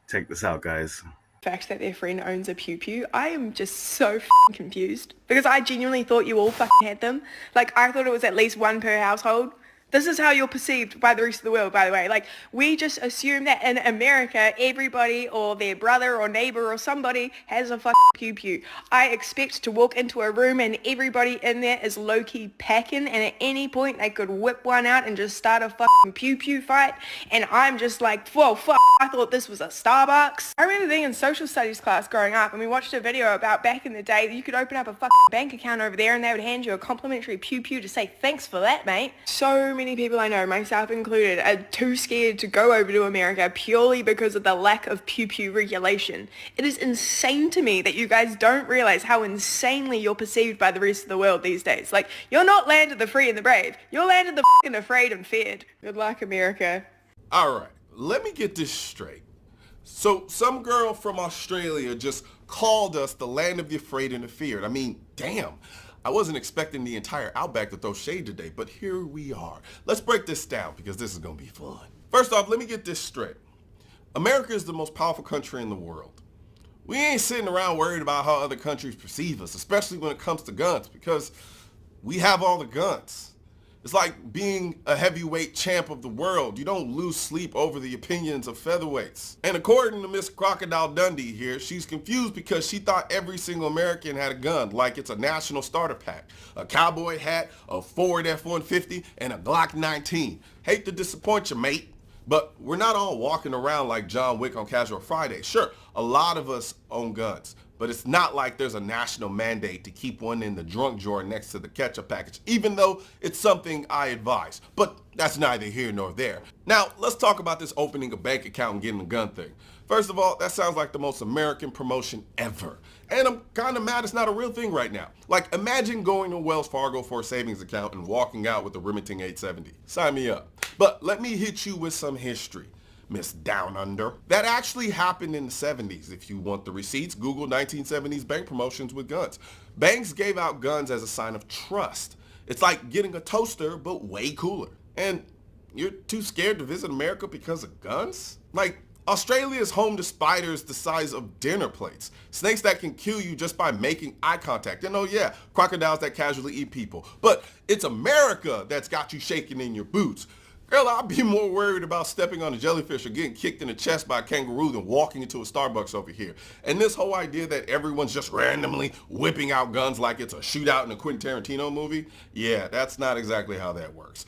Check this out, guys. Fact that their friend owns a pew pew. I am just so f***ing confused because I genuinely thought you all fucking had them. Like, I thought it was at least one per household. This is how you're perceived by the rest of the world, by the way. Like, we just assume that in America, everybody or their brother or neighbor or somebody has a fucking pew pew. I expect to walk into a room and everybody in there is low-key packing, and at any point they could whip one out and just start a fucking pew pew fight. And I'm just like, whoa, fuck, I thought this was a Starbucks. I remember being in social studies class growing up, and we watched a video about back in the day that you could open up a fucking bank account over there and they would hand you a complimentary pew pew to say thanks for that, mate. So many people I know, myself included, are too scared to go over to America purely because of the lack of pew pew regulation. It is insane to me that you guys don't realize how insanely you're perceived by the rest of the world these days. Like, you're not land of the free and the brave. You're land of the fucking afraid and feared. Good luck, America. All right, let me get this straight. So some girl from Australia just called us the land of the afraid and the feared. I mean, damn. I wasn't expecting the entire Outback to throw shade today, but here we are. Let's break this down because this is gonna be fun. First off, let me get this straight. America is the most powerful country in the world. We ain't sitting around worried about how other countries perceive us, especially when it comes to guns, because we have all the guns. It's like being a heavyweight champ of the world. You don't lose sleep over the opinions of featherweights. And according to Miss Crocodile Dundee here, she's confused because she thought every single American had a gun, like it's a national starter pack. A cowboy hat, a Ford F-150, and a Glock 19. Hate to disappoint you, mate. But we're not all walking around like John Wick on Casual Friday. Sure, a lot of us own guns, but it's not like there's a national mandate to keep one in the drunk drawer next to the ketchup package, even though it's something I advise. But that's neither here nor there. Now, let's talk about this opening a bank account and getting a gun thing. First of all, that sounds like the most American promotion ever. And I'm kind of mad it's not a real thing right now. Like, imagine going to Wells Fargo for a savings account and walking out with a Remington 870. Sign me up. But let me hit you with some history, Miss Down Under. That actually happened in the 70s. If you want the receipts, Google 1970s bank promotions with guns. Banks gave out guns as a sign of trust. It's like getting a toaster, but way cooler. And you're too scared to visit America because of guns? Like, Australia is home to spiders the size of dinner plates, snakes that can kill you just by making eye contact, and oh yeah, crocodiles that casually eat people. But it's America that's got you shaking in your boots. Girl, I'd be more worried about stepping on a jellyfish or getting kicked in the chest by a kangaroo than walking into a Starbucks over here. And this whole idea that everyone's just randomly whipping out guns like it's a shootout in a Quentin Tarantino movie, yeah, that's not exactly how that works.